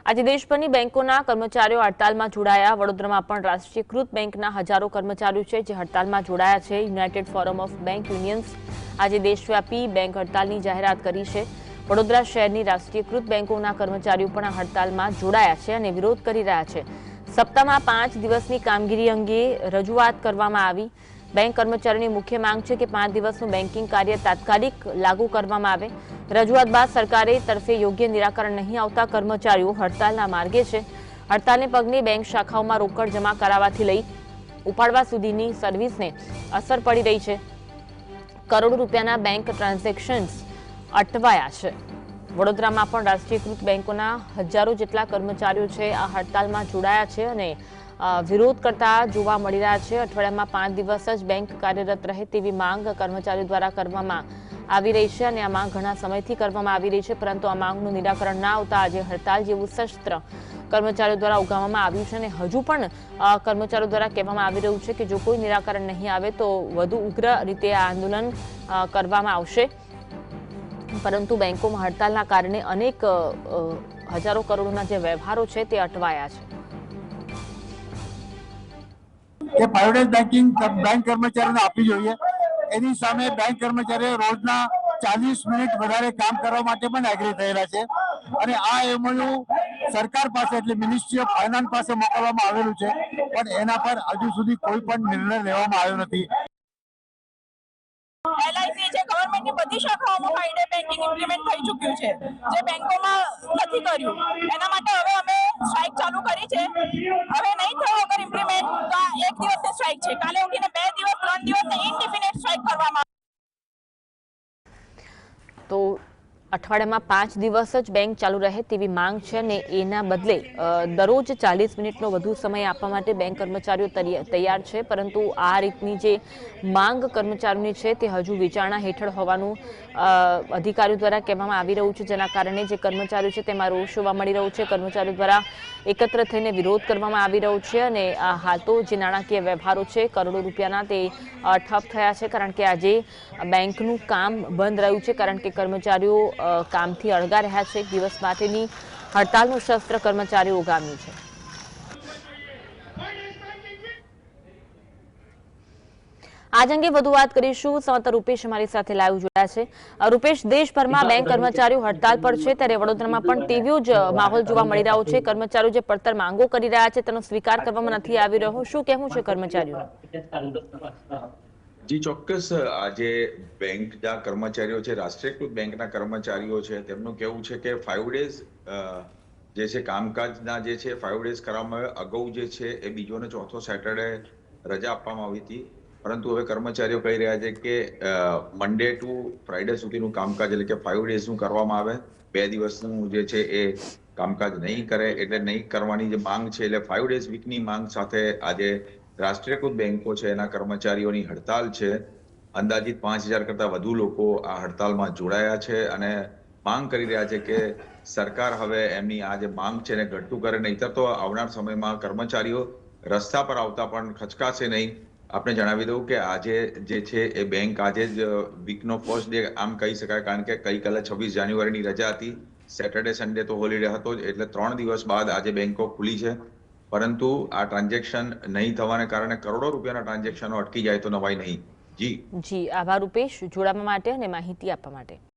આજે દેશભરની બેંકોના કર્મચારીઓ હડતાલમાં જોડાયા। વડોદરામાં પણ રાષ્ટ્રીયકૃત બેંકના હજારો કર્મચારીઓ છે જે હડતાલમાં જોડાયા છે। United forum of bank unions આજે દેશવ્યાપી બેંક હડતાલની જાહેરાત કરી છે। વડોદરા શહેરની રાષ્ટ્રીયકૃત બેંકોના કર્મચારીઓ પણ હડતાલમાં જોડાયા છે અને વિરોધ કરી રહ્યા છે। સપ્તાહમાં 5 દિવસની કામગીરી અંગે રજૂઆત કરવામાં આવી। બેંક કર્મચારીઓની મુખ્ય માંગ છે કે 5 દિવસનું બેન્કિંગ કાર્ય તાત્કાલિક લાગુ કરવામાં આવે। રજૂઆત બાદ સરકારે તરફે યોગ્ય નિરાકરણ નહીં આવતા કર્મચારીઓ હડતાલના માર્ગે છે। હડતાલને પગલે બેંક શાખાઓમાં રોકડ જમા કરાવવાથી લઈ ઉપાડવા સુધીની સર્વિસને અસર પડી રહી છે। કરોડો રૂપિયાના બેંક ટ્રાન્ઝેક્શન્સ અટવાયા છે। વડોદરામાં પણ રાષ્ટ્રીયકૃત બેંકોના હજારો જેટલા કર્મચારીઓ છે આ હડતાલમાં જોડાયા છે અને વિરોધ કરતા જોવા મળી રહ્યા છે। અઠવાડિયામાં 5 દિવસ જ બેંક કાર્યરત રહે તેવી માંગ કર્મચારીઓ દ્વારા કરવામાં આવી રહી છે અને આ માંગ ઘણા સમયથી કરવામાં આવી રહી છે, પરંતુ આ માંગનું નિરાકરણ ના આવતા આજે હડતાલ જેવું શસ્ત્ર કર્મચારીઓ દ્વારા ઉગામવામાં આવ્યું છે અને હજુ પણ કર્મચારીઓ દ્વારા કહેવામાં આવી રહ્યું છે કે જો કોઈ નિરાકરણ નહીં આવે તો વધુ ઉગ્ર રીતે આ આંદોલન કરવામાં આવશે। પરંતુ બેંકોમાં હડતાલના કારણે અનેક હજારો કરોડોના જે વ્યવહારો છે તે અટવાયા છે। કે પ્રાઇવેટ બેન્કિંગ બેંક કર્મચારીઓને આપવી જોઈએ, એની સામે બેંક કર્મચારીઓ રોજના 40 મિનિટ વધારે કામ કરવા માટે પણ એગ્રી થયેલા છે અને આ એમઓયુ સરકાર પાસે એટલે મિનિસ્ટ્રી ઓફ ફાઇનાન્સ પાસે મોકલવામાં આવેલું છે, પણ એના પર હજુ સુધી કોઈ પણ નિર્ણય લેવામાં આવ્યો નથી। LIC છે ગવર્મેન્ટની બધી શાખાઓમાં ફ્રાઇડે બેન્કિંગ ઇમ્પ્લિમેન્ટ થઈ ચૂક્યું છે, જે બેંકોમાં નથી કર્યું। એના માટે હવે અમે સ્ટ્રાઇક ચાલુ કરી છે। હવે નહીં થયું અગર ઇમ્પ્લિમેન્ટ તો આ 1 દિવસની સ્ટ્રાઇક છે। કાલે ઉઠીને 2 દિવસ 3 દિવસ ઇનડિફિનિટ સ્ટ્રાઇક કરવામાં તો અઠવાડિયામાં 5 દિવસ જ બેંક ચાલુ રહે તેવી માંગ છે અને એના બદલે દરરોજ 40 મિનિટનો વધુ સમય આપવા માટે બેંક કર્મચારીઓ તૈયાર છે, પરંતુ આ રીતની જે માંગ કર્મચારીઓની છે તે હજુ વિચારણા હેઠળ હોવાનું અધિકારીઓ દ્વારા કહેવામાં આવી રહ્યું છે, જેના કારણે જે કર્મચારીઓ છે તેમાં રોષ જોવા મળી રહ્યો છે। કર્મચારીઓ દ્વારા એકત્ર થઈને વિરોધ કરવામાં આવી રહ્યો છે અને હાલ તો જે નાણાકીય વ્યવહારો છે કરોડો રૂપિયાના તે ઠપ થયા છે, કારણ કે આજે બેંકનું કામ બંધ રહ્યું છે, કારણ કે કર્મચારીઓ કામથી અળગા રહ્યા છે। 1 દિવસ માટેની હડતાલનું શસ્ત્ર કર્મચારીઓ ઉગામ્યું છે। આજ અંગે વધુ વાત કરીશું। સંવાદદાતા રૂપેશ અમારી સાથે લાઈવ જોડાયા છે। રૂપેશ, દેશભરમાં બેંક કર્મચારીઓ હડતાલ પર છે ત્યારે વડોદરામાં પણ તેવો જ માહોલ જોવા મળી રહ્યો છે। કર્મચારીઓ જે પડતર માંગો કરી રહ્યા છે તેનો સ્વીકાર કરવામાં નથી આવી રહ્યો, શું કહેવું છે કર્મચારીઓનું? જી ચોક્કસ, આજે બેંકના કર્મચારીઓ છે, રાષ્ટ્રીયકૃત બેંકના કર્મચારીઓ છે, તેમનું કહેવું છે કે 5 ડેઝ જે છે કામકાજના જે છે 5 ડેઝ કરવામાં આવે। અગાઉ જે છે એ બીજો અને ચોથો સેટરડે રજા આપવામાં આવી હતી, પરંતુ હવે કર્મચારીઓ કહી રહ્યા છે કે મંડે ટુ ફ્રાઈડે સુધીનું કામકાજ એટલે કે 5 ડેઝનું કરવામાં આવે, 2 દિવસનું જે છે એ કામકાજ નહીં કરે, એટલે નહીં કરવાની જે માંગ છે એટલે 5 ડેઝ વીકની માંગ સાથે આજે રાષ્ટ્રીયકૃત બેંકો છે એના કર્મચારીઓની હડતાલ છે। અંદાજિત 5000 કરતા વધુ લોકો આ હડતાલમાં જોડાયા છે અને માંગ કરી રહ્યા છે કે સરકાર હવે એમની આ જે માંગ છે એને ઘટતું કરે, નહીંતર તો આવનાર સમયમાં કર્મચારીઓ રસ્તા પર આવતા પણ ખચકાશે નહીં। આપણે જણાવી દઉં કે આજે જે છે એ બેંક આજે જ વીકનો ફર્સ્ટ ડે આમ કહી શકાય, કારણ કે ગઈકાલે 26 જાન્યુઆરીની રજા હતી, સેટરડે સન્ડે તો હોલિડે હતો જ, એટલે 3 દિવસ બાદ આજે બેંકો ખુલી છે, પરંતુ આ ટ્રાન્ઝેક્શન નહીં થવાને કારણે કરોડો રૂપિયાના ટ્રાન્ઝેક્શનો અટકી જાય તો નવાઈ નહીં। જી આભાર રૂપેશ, જોડાવા માટે અને માહિતી આપવા માટે।